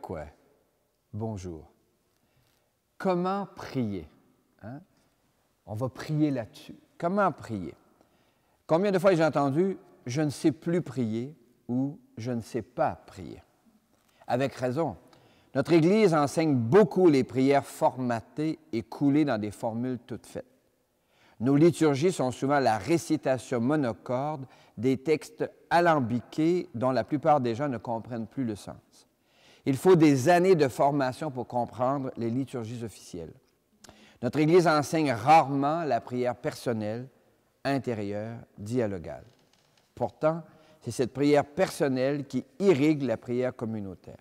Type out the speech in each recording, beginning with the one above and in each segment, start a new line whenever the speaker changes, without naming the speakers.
Quoi? Bonjour. Comment prier? Hein? On va prier là-dessus. Comment prier? Combien de fois j'ai entendu « je ne sais plus prier » ou « je ne sais pas prier ». Avec raison. Notre Église enseigne beaucoup les prières formatées et coulées dans des formules toutes faites. Nos liturgies sont souvent la récitation monocorde des textes alambiqués dont la plupart des gens ne comprennent plus le sens. Il faut des années de formation pour comprendre les liturgies officielles. Notre Église enseigne rarement la prière personnelle, intérieure, dialogale. Pourtant, c'est cette prière personnelle qui irrigue la prière communautaire.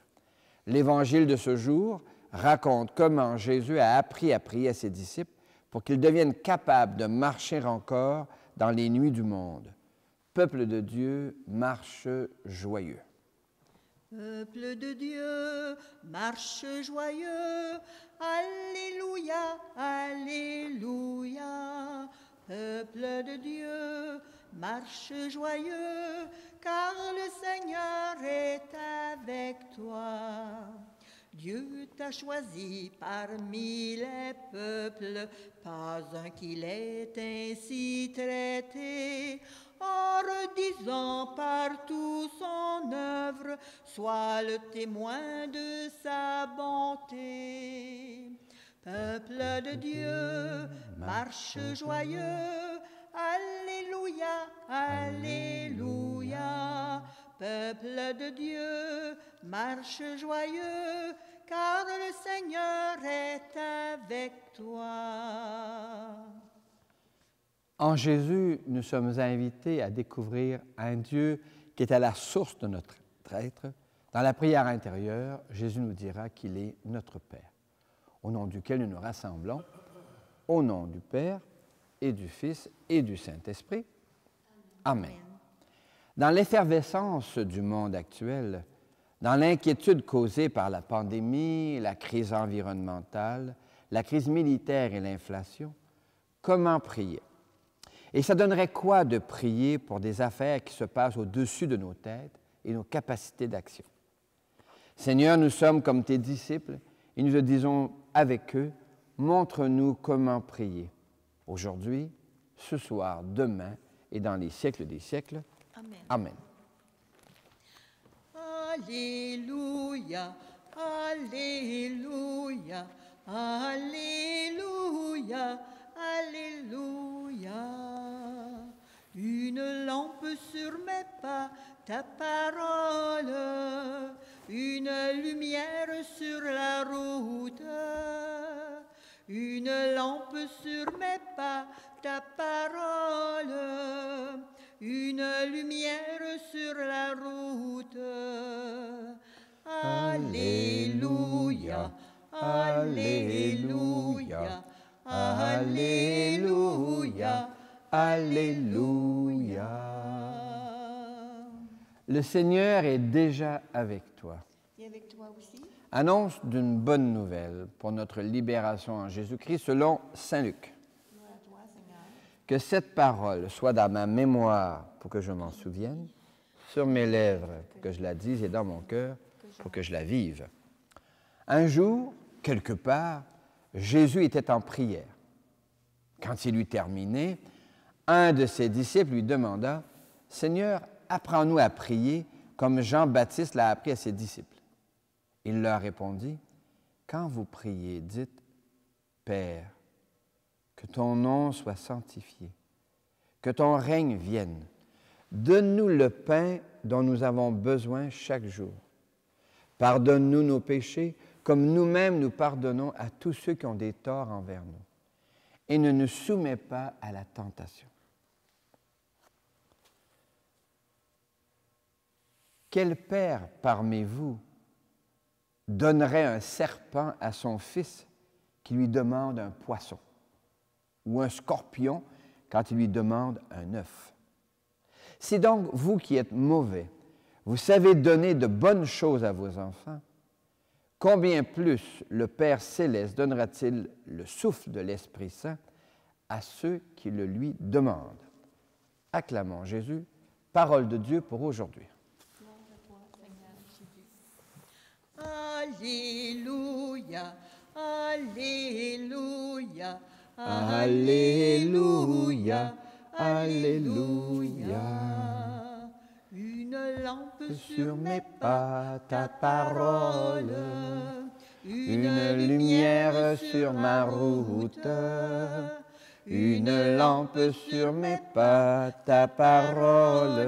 L'Évangile de ce jour raconte comment Jésus a appris à prier à ses disciples pour qu'ils deviennent capables de marcher encore dans les nuits du monde. Peuple de Dieu, marche joyeux.
Peuple de Dieu, marche joyeux, Alléluia, Alléluia. Peuple de Dieu, marche joyeux, car le Seigneur est avec toi. Dieu t'a choisi parmi les peuples, pas un qui l'ait ainsi traité. En redisant partout son œuvre, sois le témoin de sa bonté. Peuple de Dieu, marche joyeux, Alléluia, Alléluia. Peuple de Dieu, marche joyeux, car le Seigneur est avec toi.
En Jésus, nous sommes invités à découvrir un Dieu qui est à la source de notre être. Dans la prière intérieure, Jésus nous dira qu'il est notre Père, au nom duquel nous nous rassemblons, au nom du Père et du Fils et du Saint-Esprit. Amen. Dans l'effervescence du monde actuel, dans l'inquiétude causée par la pandémie, la crise environnementale, la crise militaire et l'inflation, comment prier? Et ça donnerait quoi de prier pour des affaires qui se passent au-dessus de nos têtes et nos capacités d'action? Seigneur, nous sommes comme tes disciples et nous te disons avec eux, montre-nous comment prier. Aujourd'hui, ce soir, demain et dans les siècles des siècles.
Amen.
Amen.
Alléluia, Alléluia, Alléluia, Alléluia. Une lampe sur mes pas, ta parole, une lumière sur la route. Une lampe sur mes pas, ta parole, une lumière sur la route. Alléluia, Alléluia, Alléluia, Alléluia.
Le Seigneur est déjà avec toi.
Et avec toi aussi.
Annonce d'une bonne nouvelle pour notre libération en Jésus-Christ selon Saint Luc.
Gloire à toi, Seigneur.
Que cette parole soit dans ma mémoire pour que je m'en souvienne, sur mes lèvres pour que je la dise et dans mon cœur pour que je la vive. Un jour, quelque part, Jésus était en prière. Quand il eut terminé, un de ses disciples lui demanda « Seigneur, apprends-nous à prier comme Jean-Baptiste l'a appris à ses disciples. » Il leur répondit, « Quand vous priez, dites, Père, que ton nom soit sanctifié, que ton règne vienne. Donne-nous le pain dont nous avons besoin chaque jour. Pardonne-nous nos péchés, comme nous-mêmes nous pardonnons à tous ceux qui ont des torts envers nous. Et ne nous soumets pas à la tentation. » Quel père parmi vous donnerait un serpent à son fils qui lui demande un poisson, ou un scorpion quand il lui demande un œuf? Si donc vous qui êtes mauvais, vous savez donner de bonnes choses à vos enfants, combien plus le Père céleste donnera-t-il le souffle de l'Esprit Saint à ceux qui le lui demandent? Acclamons Jésus, parole de Dieu pour aujourd'hui.
Gloire à toi, Seigneur Jésus. Alléluia, Alléluia,
Alléluia, Alléluia.
Une lampe
Sur mes pas, ta parole, une lumière sur ma route, une lampe sur mes pas, ta parole,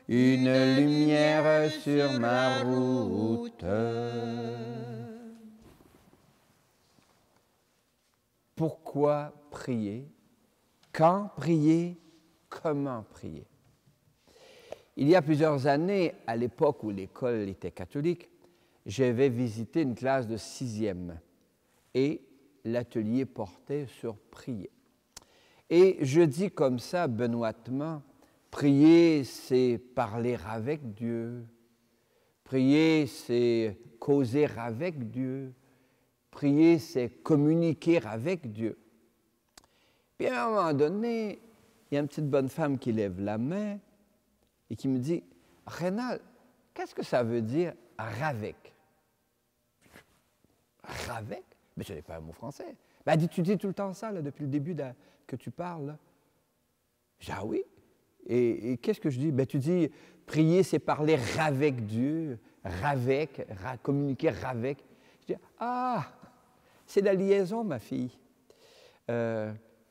une lumière sur ma route. Pourquoi prier? Quand prier? Comment prier? Il y a plusieurs années, à l'époque où l'école était catholique, j'avais visité une classe de 6e et l'atelier portait sur prier. Et je dis comme ça, benoîtement, prier, c'est parler avec Dieu. Prier, c'est causer avec Dieu. Prier, c'est communiquer avec Dieu. Puis à un moment donné, il y a une petite bonne femme qui lève la main et qui me dit, « Rénal, qu'est-ce que ça veut dire « ravec » ? « Ravec » ? Mais ce n'est pas un mot français. Ben, elle dit, tu dis tout le temps ça, là, depuis le début que tu parles. Là. Je dis, ah oui. Et qu'est-ce que je dis? Ben, tu dis, prier, c'est parler avec Dieu, ravec, communiquer ravec. Je dis, ah, c'est la liaison, ma fille.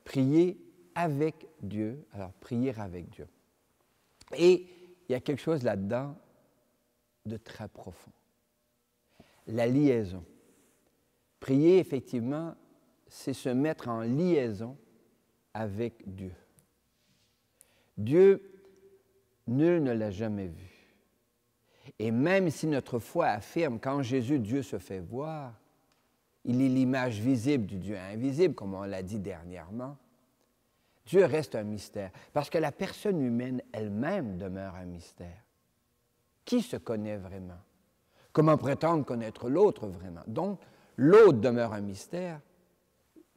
Prier avec Dieu, alors prier avec Dieu. Et il y a quelque chose là-dedans de très profond. La liaison. Prier, effectivement, c'est se mettre en liaison avec Dieu. Dieu, nul ne l'a jamais vu. Et même si notre foi affirme qu'en Jésus, Dieu se fait voir, il est l'image visible du Dieu invisible, comme on l'a dit dernièrement, Dieu reste un mystère, parce que la personne humaine elle-même demeure un mystère. Qui se connaît vraiment? Comment prétendre connaître l'autre vraiment? Donc, l'autre demeure un mystère,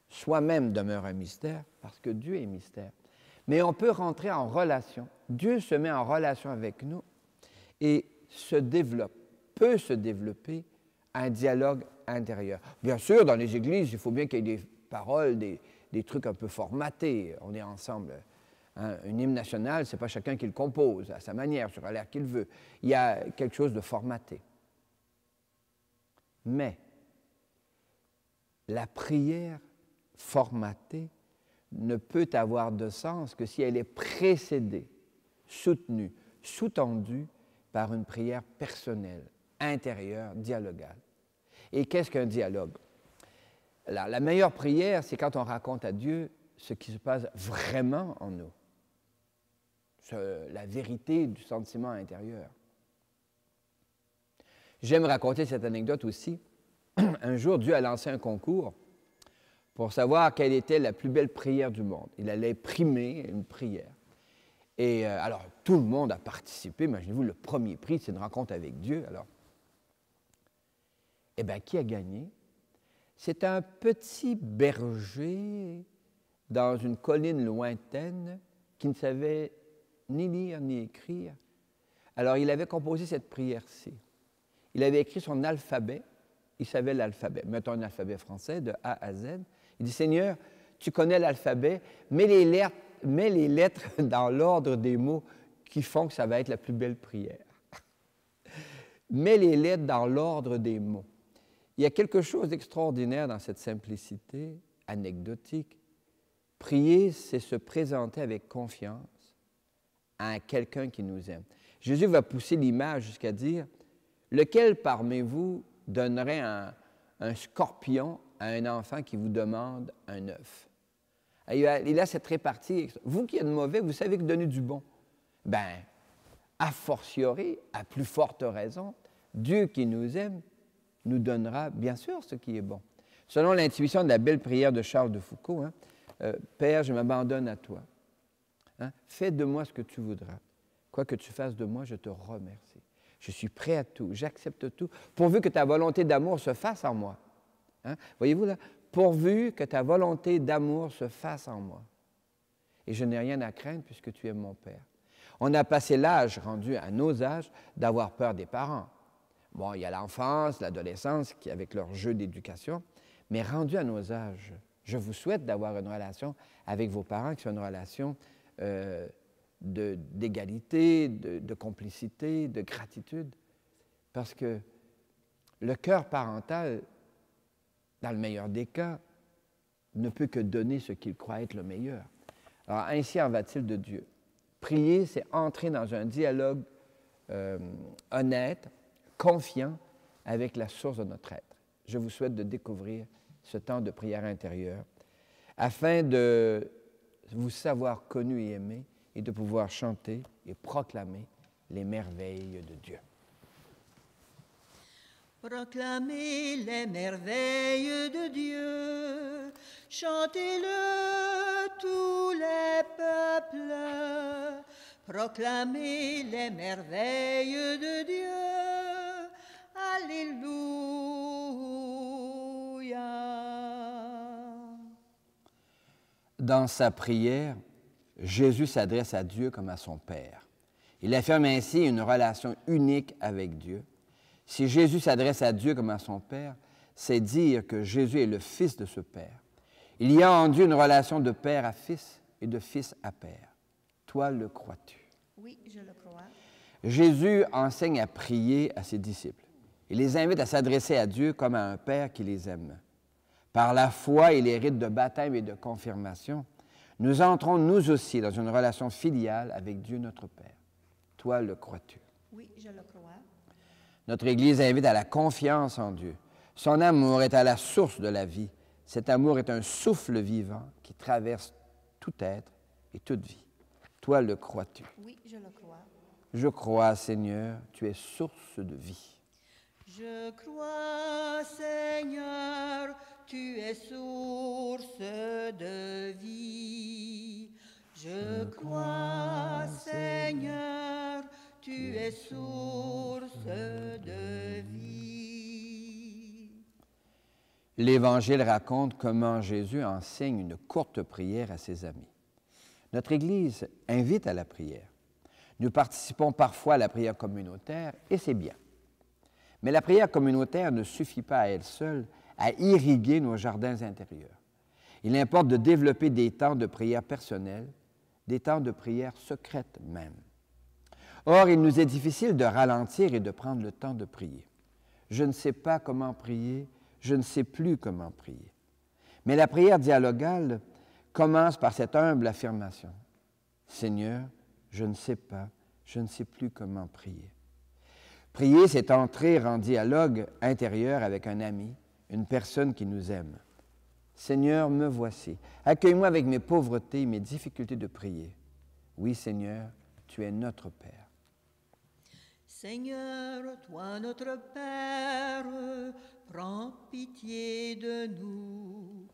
soi-même demeure un mystère, parce que Dieu est mystère. Mais on peut rentrer en relation. Dieu se met en relation avec nous et peut se développer un dialogue intérieur. Bien sûr, dans les églises, il faut bien qu'il y ait des paroles, des trucs un peu formatés. On est ensemble. Hein, un hymne national, ce n'est pas chacun qui le compose à sa manière, sur l'air qu'il veut. Il y a quelque chose de formaté. Mais la prière formatée ne peut avoir de sens que si elle est précédée, soutenue, sous-tendue par une prière personnelle, intérieure, dialogale. Et qu'est-ce qu'un dialogue? La meilleure prière, c'est quand on raconte à Dieu ce qui se passe vraiment en nous, la vérité du sentiment intérieur. J'aime raconter cette anecdote aussi. Un jour, Dieu a lancé un concours pour savoir quelle était la plus belle prière du monde. Il allait primer une prière. Et alors, tout le monde a participé. Imaginez-vous, le premier prix, c'est une rencontre avec Dieu. Alors, eh bien, qui a gagné? C'est un petit berger dans une colline lointaine qui ne savait ni lire ni écrire. Alors, il avait composé cette prière-ci. Il avait écrit son alphabet. Il savait l'alphabet. Mettons un alphabet français de A à Z. Il dit, Seigneur, tu connais l'alphabet, mets les lettres dans l'ordre des mots qui font que ça va être la plus belle prière. Mets les lettres dans l'ordre des mots. Il y a quelque chose d'extraordinaire dans cette simplicité anecdotique. Prier, c'est se présenter avec confiance à quelqu'un qui nous aime. Jésus va pousser l'image jusqu'à dire, lequel parmi vous donnerait un scorpion à un enfant qui vous demande un œuf? Il a cette répartie. Vous qui êtes mauvais, vous savez que donner du bon. Bien, a fortiori, à plus forte raison, Dieu qui nous aime nous donnera bien sûr ce qui est bon. Selon l'intuition de la belle prière de Charles de Foucault, hein, Père, je m'abandonne à toi. Hein, fais de moi ce que tu voudras. Quoi que tu fasses de moi, je te remercie. Je suis prêt à tout, j'accepte tout, pourvu que ta volonté d'amour se fasse en moi. Hein? Voyez-vous là? Pourvu que ta volonté d'amour se fasse en moi. Et je n'ai rien à craindre puisque tu es mon Père. On a passé l'âge, rendu à nos âges, d'avoir peur des parents. Bon, il y a l'enfance, l'adolescence, qui avec leur jeu d'éducation, mais rendu à nos âges, je vous souhaite d'avoir une relation avec vos parents qui soit une relation d'égalité, de complicité, de gratitude, parce que le cœur parental, dans le meilleur des cas, ne peut que donner ce qu'il croit être le meilleur. Alors, ainsi en va-t-il de Dieu. Prier, c'est entrer dans un dialogue honnête, confiant avec la source de notre être. Je vous souhaite de découvrir ce temps de prière intérieure afin de vous savoir connu et aimé et de pouvoir chanter et proclamer les merveilles de Dieu.
Proclamez les merveilles de Dieu, chantez-le tous les peuples, proclamez les merveilles de Dieu, Alléluia.
Dans sa prière, Jésus s'adresse à Dieu comme à son Père. Il affirme ainsi une relation unique avec Dieu. Si Jésus s'adresse à Dieu comme à son Père, c'est dire que Jésus est le Fils de ce Père. Il y a en Dieu une relation de Père à Fils et de Fils à Père. Toi, le crois-tu?
Oui, je le crois.
Jésus enseigne à prier à ses disciples. Il les invite à s'adresser à Dieu comme à un Père qui les aime. Par la foi et les rites de baptême et de confirmation, nous entrons nous aussi dans une relation filiale avec Dieu notre Père. Toi, le crois-tu?
Oui, je le crois.
Notre Église invite à la confiance en Dieu. Son amour est à la source de la vie. Cet amour est un souffle vivant qui traverse tout être et toute vie. Toi, le crois-tu?
Oui, je le crois.
Je crois, Seigneur, tu es source de vie.
Je crois, Seigneur, tu es source de vie. Je crois, Seigneur, tu es source de vie.
L'Évangile raconte comment Jésus enseigne une courte prière à ses amis. Notre Église invite à la prière. Nous participons parfois à la prière communautaire et c'est bien. Mais la prière communautaire ne suffit pas à elle seule à irriguer nos jardins intérieurs. Il importe de développer des temps de prière personnels, des temps de prière secrètes même. Or, il nous est difficile de ralentir et de prendre le temps de prier. Je ne sais pas comment prier, je ne sais plus comment prier. Mais la prière dialogale commence par cette humble affirmation. Seigneur, je ne sais pas, je ne sais plus comment prier. Prier, c'est entrer en dialogue intérieur avec un ami, une personne qui nous aime. Seigneur, me voici. Accueille-moi avec mes pauvretés et mes difficultés de prier. Oui, Seigneur, tu es notre Père.
Seigneur, toi notre Père, prends pitié de nous.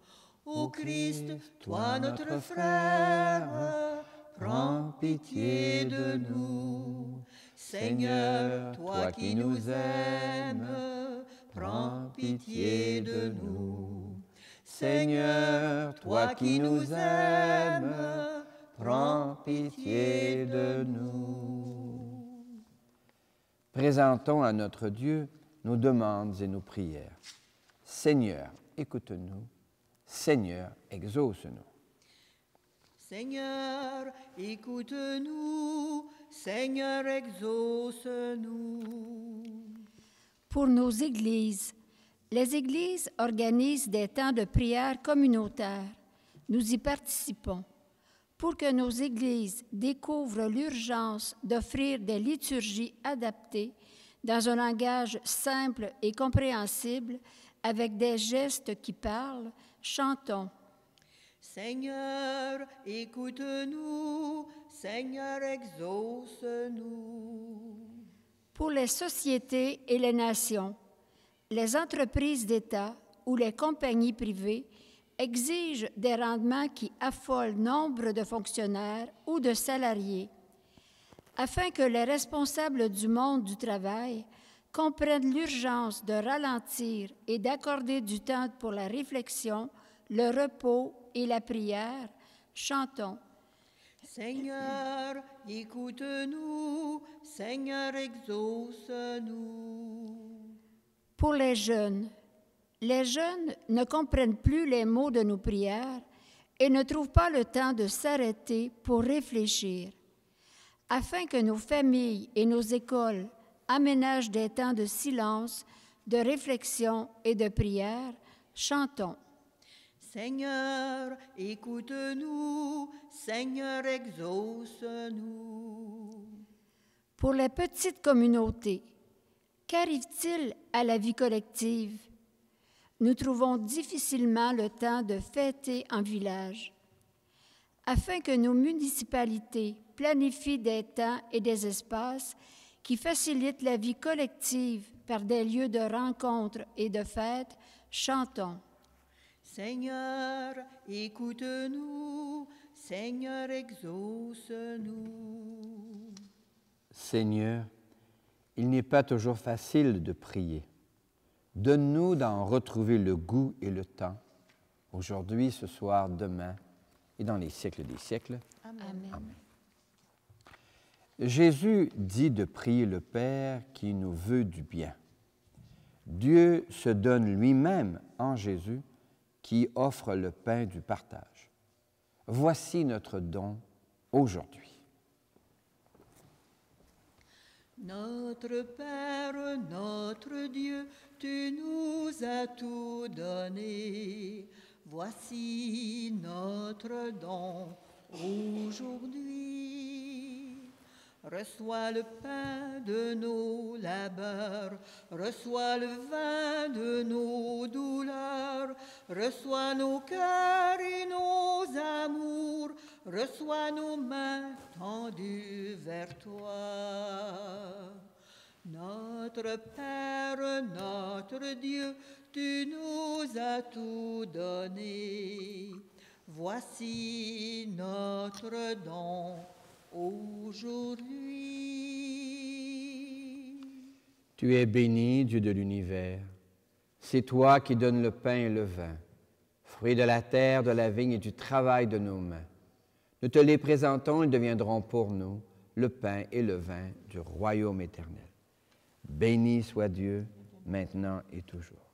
Ô Christ, toi notre frère, prends pitié de nous. Seigneur, toi qui nous aimes, prends pitié de nous. Seigneur, toi qui nous aimes, prends pitié de nous.
Présentons à notre Dieu nos demandes et nos prières. Seigneur, écoute-nous. Seigneur, exauce-nous.
Seigneur, écoute-nous. Seigneur, exauce-nous.
Pour nos églises, les églises organisent des temps de prière communautaires. Nous y participons. Pour que nos églises découvrent l'urgence d'offrir des liturgies adaptées dans un langage simple et compréhensible, avec des gestes qui parlent, chantons.
Seigneur, écoute-nous. Seigneur, exauce-nous.
Pour les sociétés et les nations, les entreprises d'État ou les compagnies privées exigent des rendements qui affolent nombre de fonctionnaires ou de salariés. Afin que les responsables du monde du travail comprennent l'urgence de ralentir et d'accorder du temps pour la réflexion, le repos et la prière, chantons.
Seigneur, écoute-nous. Seigneur, exauce-nous.
Pour les jeunes ne comprennent plus les mots de nos prières et ne trouvent pas le temps de s'arrêter pour réfléchir. Afin que nos familles et nos écoles aménagent des temps de silence, de réflexion et de prière, chantons.
Seigneur, écoute-nous. Seigneur, exauce-nous.
Pour les petites communautés, qu'arrive-t-il à la vie collective? Nous trouvons difficilement le temps de fêter en village. Afin que nos municipalités planifient des temps et des espaces qui facilitent la vie collective par des lieux de rencontres et de fêtes, chantons.
Seigneur, écoute-nous. Seigneur, exauce-nous.
Seigneur, il n'est pas toujours facile de prier. Donne-nous d'en retrouver le goût et le temps, aujourd'hui, ce soir, demain et dans les siècles des siècles.
Amen.
Amen. Jésus dit de prier le Père qui nous veut du bien. Dieu se donne lui-même en Jésus qui offre le pain du partage. Voici notre don aujourd'hui.
Notre Père, notre Dieu, tu nous as tout donné. Voici notre don aujourd'hui. Reçois le pain de nos labeurs, reçois le vin de nos douleurs, reçois nos cœurs et nos amours, reçois nos mains tendues vers toi. Notre Père, notre Dieu, tu nous as tout donné. Voici notre don aujourd'hui.
Tu es béni, Dieu de l'univers. C'est toi qui donnes le pain et le vin, fruits de la terre, de la vigne et du travail de nos mains. Nous te les présentons, ils deviendront pour nous le pain et le vin du royaume éternel. Béni soit Dieu, maintenant et toujours.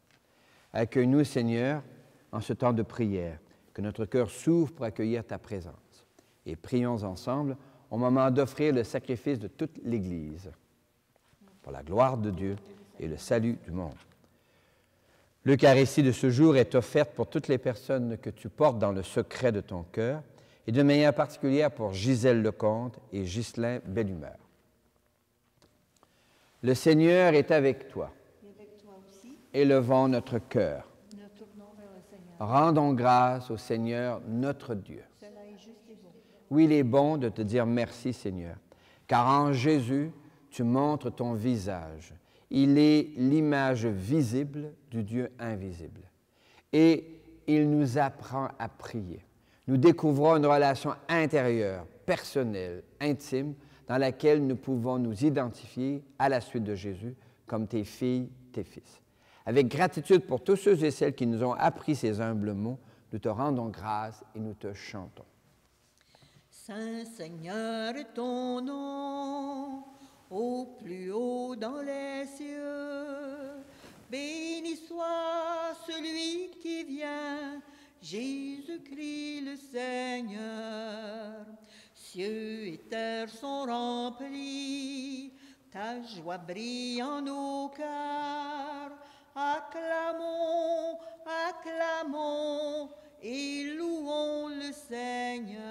Accueille-nous, Seigneur, en ce temps de prière, que notre cœur s'ouvre pour accueillir ta présence. Et prions ensemble au moment d'offrir le sacrifice de toute l'Église, pour la gloire de Dieu et le salut du monde. L'Eucharistie de ce jour est offerte pour toutes les personnes que tu portes dans le secret de ton cœur, et de manière particulière pour Gisèle Lecomte et Ghislain Bellumeur. Le Seigneur est avec toi. Élevons notre cœur. Rendons grâce au Seigneur notre Dieu. Oui, il est bon de te dire merci, Seigneur, car en Jésus, tu montres ton visage. Il est l'image visible du Dieu invisible. Et il nous apprend à prier. Nous découvrons une relation intérieure, personnelle, intime, dans laquelle nous pouvons nous identifier à la suite de Jésus comme tes filles, tes fils. Avec gratitude pour tous ceux et celles qui nous ont appris ces humbles mots, nous te rendons grâce et nous te chantons.
Saint Seigneur est ton nom, au plus haut dans les cieux. Béni soit celui qui vient, Jésus-Christ le Seigneur. Cieux et terre sont remplis, ta joie brille en nos cœurs. Acclamons, acclamons et louons le Seigneur.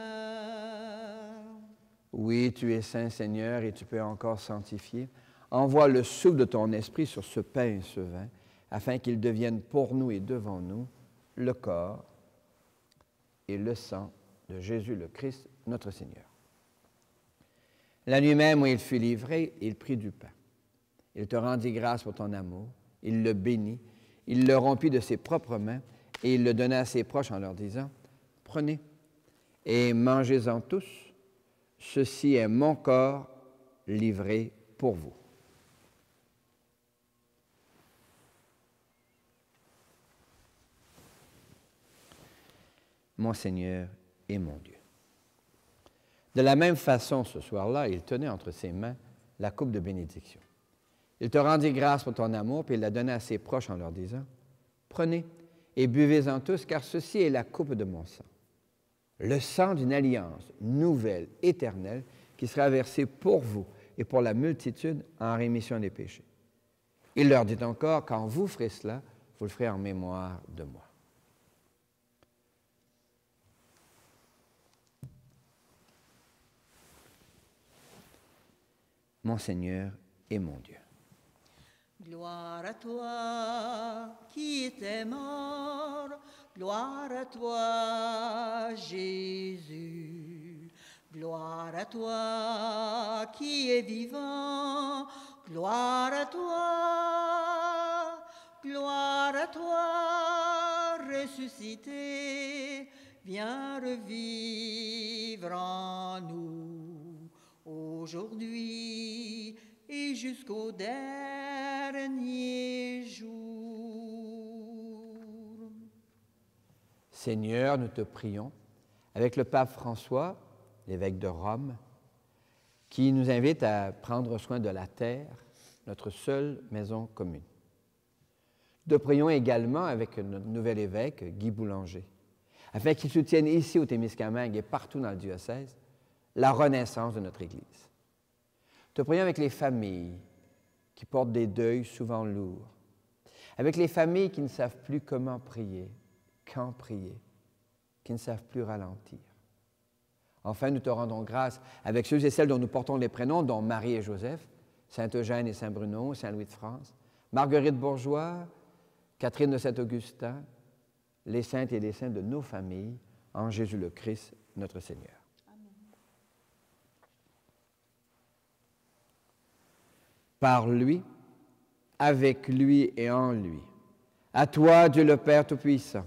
Oui, tu es saint, Seigneur, et tu peux encore sanctifier. Envoie le souffle de ton esprit sur ce pain et ce vin, afin qu'ils deviennent pour nous et devant nous le corps et le sang de Jésus le Christ, notre Seigneur. La nuit même où il fut livré, il prit du pain. Il te rendit grâce pour ton amour, il le bénit, il le rompit de ses propres mains et il le donna à ses proches en leur disant, « Prenez et mangez-en tous, ceci est mon corps livré pour vous. » Mon Seigneur et mon Dieu. De la même façon, ce soir-là, il tenait entre ses mains la coupe de bénédiction. Il te rendit grâce pour ton amour, puis il la donna à ses proches en leur disant, « Prenez et buvez-en tous, car ceci est la coupe de mon sang, le sang d'une alliance nouvelle, éternelle, qui sera versé pour vous et pour la multitude en rémission des péchés. » Il leur dit encore, « Quand vous ferez cela, vous le ferez en mémoire de moi. » Mon Seigneur et mon Dieu.
Gloire à toi qui étais mort, gloire à toi Jésus. Gloire à toi qui es vivant, gloire à toi ressuscité, viens revivre en nous aujourd'hui et jusqu'au dernier jour.
Seigneur, nous te prions, avec le pape François, l'évêque de Rome, qui nous invite à prendre soin de la terre, notre seule maison commune. Nous te prions également avec notre nouvel évêque, Guy Boulanger, afin qu'il soutienne ici au Témiscamingue et partout dans le diocèse la renaissance de notre Église. Nous te prions avec les familles qui portent des deuils souvent lourds, avec les familles qui ne savent plus comment prier, quand prier, qui ne savent plus ralentir. Enfin, nous te rendons grâce avec ceux et celles dont nous portons les prénoms, dont Marie et Joseph, Saint-Eugène et Saint-Bruno, Saint-Louis de France, Marguerite Bourgeois, Catherine de Saint-Augustin, les saintes et les saints de nos familles, en Jésus le Christ, notre Seigneur.
Amen.
Par lui, avec lui et en lui, à toi, Dieu le Père Tout-Puissant,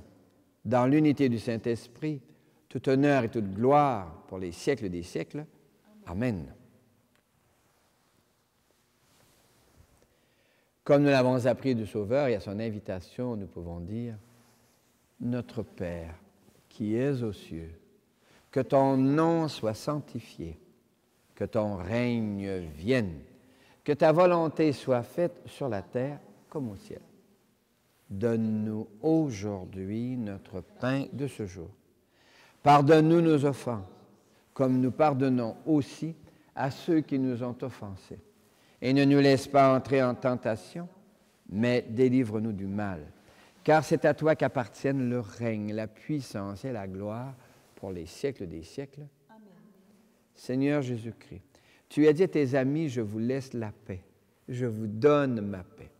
dans l'unité du Saint-Esprit, tout honneur et toute gloire pour les siècles des siècles. Amen. Comme nous l'avons appris du Sauveur et à son invitation, nous pouvons dire, « Notre Père, qui es aux cieux, que ton nom soit sanctifié, que ton règne vienne, que ta volonté soit faite sur la terre comme au ciel. Donne-nous aujourd'hui notre pain de ce jour. Pardonne-nous nos offenses, comme nous pardonnons aussi à ceux qui nous ont offensés. Et ne nous laisse pas entrer en tentation, mais délivre-nous du mal. Car c'est à toi qu'appartiennent le règne, la puissance et la gloire pour les siècles des siècles. Amen. Seigneur Jésus-Christ, tu as dit à tes amis, je vous laisse la paix, je vous donne ma paix.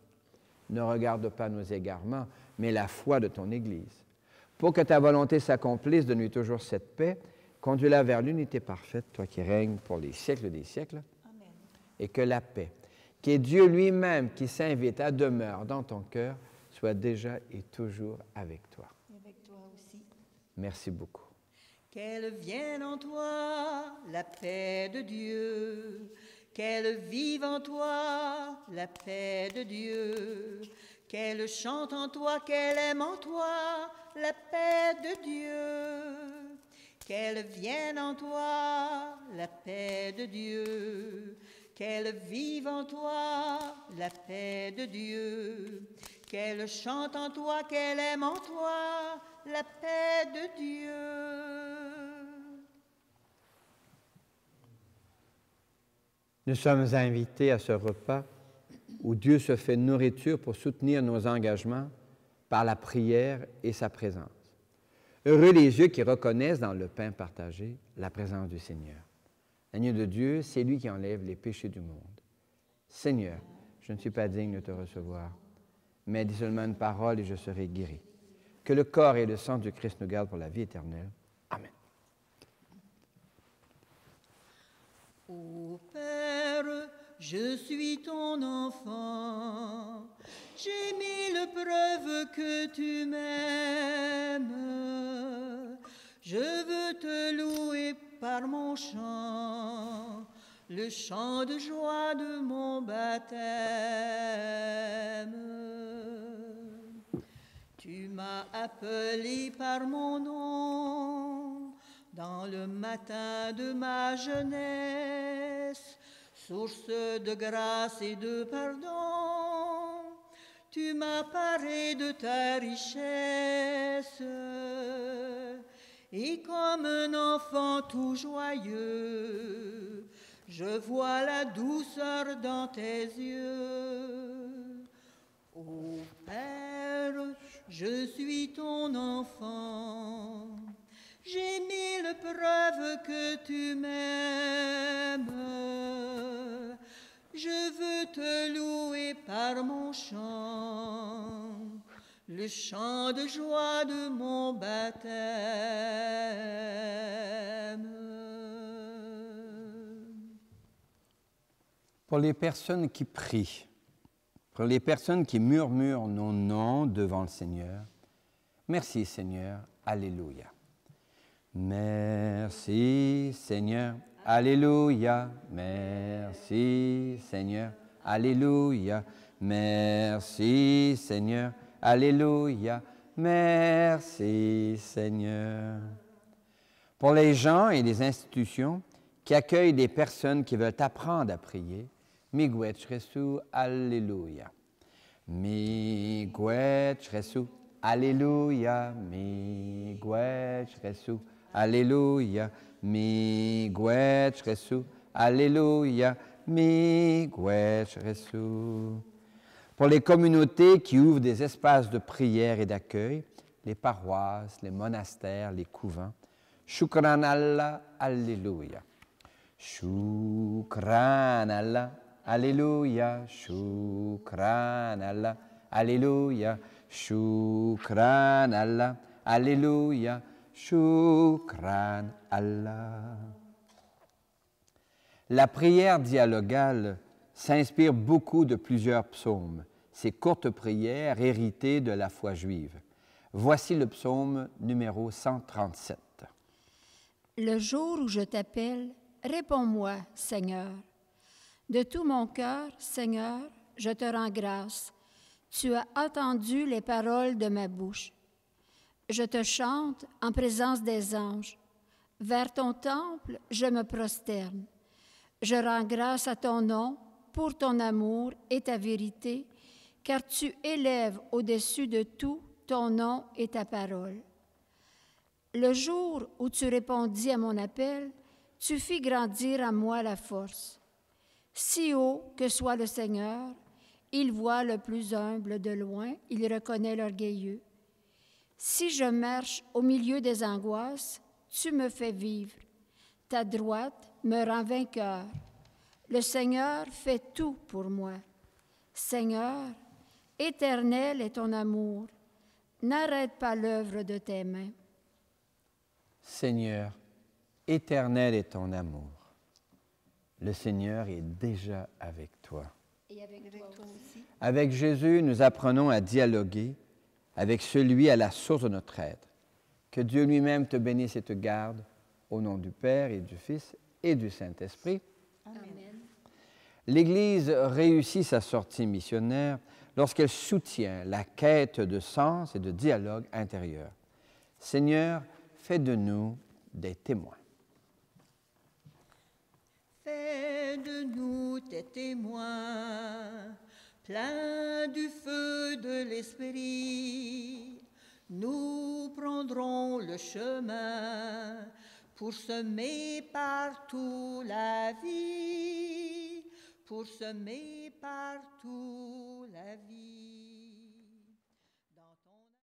Ne regarde pas nos égarements, mais la foi de ton Église. Pour que ta volonté s'accomplisse, donne-lui toujours cette paix, conduis-la vers l'unité parfaite, toi qui règnes pour les siècles des siècles.
Amen.
Et que la paix, qui est Dieu lui-même qui s'invite à demeurer dans ton cœur, soit déjà et toujours avec toi.
Et avec toi aussi.
Merci beaucoup.
Qu'elle vienne en toi la paix de Dieu, qu'elle vive en toi la paix de Dieu, qu'elle chante en toi, qu'elle aime en toi la paix de Dieu, qu'elle vienne en toi la paix de Dieu, qu'elle vive en toi la paix de Dieu, qu'elle chante en toi, qu'elle aime en toi la paix de Dieu.
Nous sommes invités à ce repas où Dieu se fait nourriture pour soutenir nos engagements par la prière et sa présence. Heureux les yeux qui reconnaissent dans le pain partagé la présence du Seigneur. L'agneau de Dieu, c'est lui qui enlève les péchés du monde. Seigneur, je ne suis pas digne de te recevoir, mais dis seulement une parole et je serai guéri. Que le corps et le sang du Christ nous gardent pour la vie éternelle. Amen.
Ô Père, je suis ton enfant, j'ai mille preuves que tu m'aimes. Je veux te louer par mon chant, le chant de joie de mon baptême. Tu m'as appelé par mon nom, dans le matin de ma jeunesse, source de grâce et de pardon, tu m'as paré de ta richesse. Et comme un enfant tout joyeux, je vois la douceur dans tes yeux. Ô Père, je suis ton enfant. J'ai mille preuves que tu m'aimes. Je veux te louer par mon chant, le chant de joie de mon baptême.
Pour les personnes qui prient, pour les personnes qui murmurent nos noms devant le Seigneur, merci Seigneur, alléluia. Merci Seigneur, alléluia. Merci Seigneur, alléluia. Merci Seigneur, alléluia. Merci Seigneur. Pour les gens et les institutions qui accueillent des personnes qui veulent apprendre à prier, Miigwech Resu, alléluia. Miigwech Resu, alléluia. Miigwech Resu, alléluia. Miigwech Resu, alléluia. Miigwech Resu. Pour les communautés qui ouvrent des espaces de prière et d'accueil, les paroisses, les monastères, les couvents, Shukran Allah, alléluia. Shukran Allah, alléluia. Shukran Allah, alléluia. Shukran Allah, alléluia. Shukran Allah. La prière dialogale s'inspire beaucoup de plusieurs psaumes, ces courtes prières héritées de la foi juive. Voici le psaume numéro 137.
Le jour où je t'appelle, réponds-moi, Seigneur. De tout mon cœur, Seigneur, je te rends grâce. Tu as entendu les paroles de ma bouche. Je te chante en présence des anges. Vers ton temple, je me prosterne. Je rends grâce à ton nom pour ton amour et ta vérité, car tu élèves au-dessus de tout ton nom et ta parole. Le jour où tu répondis à mon appel, tu fis grandir en moi la force. Si haut que soit le Seigneur, il voit le plus humble de loin, il reconnaît l'orgueilleux. Si je marche au milieu des angoisses, tu me fais vivre. Ta droite me rend vainqueur. Le Seigneur fait tout pour moi. Seigneur, éternel est ton amour. N'arrête pas l'œuvre de tes mains.
Seigneur, éternel est ton amour. Le Seigneur est déjà avec toi.
Et avec toi aussi.
Avec Jésus, nous apprenons à dialoguer avec celui à la source de notre être. Que Dieu lui-même te bénisse et te garde, au nom du Père et du Fils et du Saint-Esprit.
Amen.
L'Église réussit sa sortie missionnaire lorsqu'elle soutient la quête de sens et de dialogue intérieur. Seigneur, fais de nous des témoins.
Fais de nous tes témoins, pleins du feu de l'Esprit. Nous prendrons le chemin pour semer partout la vie, pour semer partout la vie.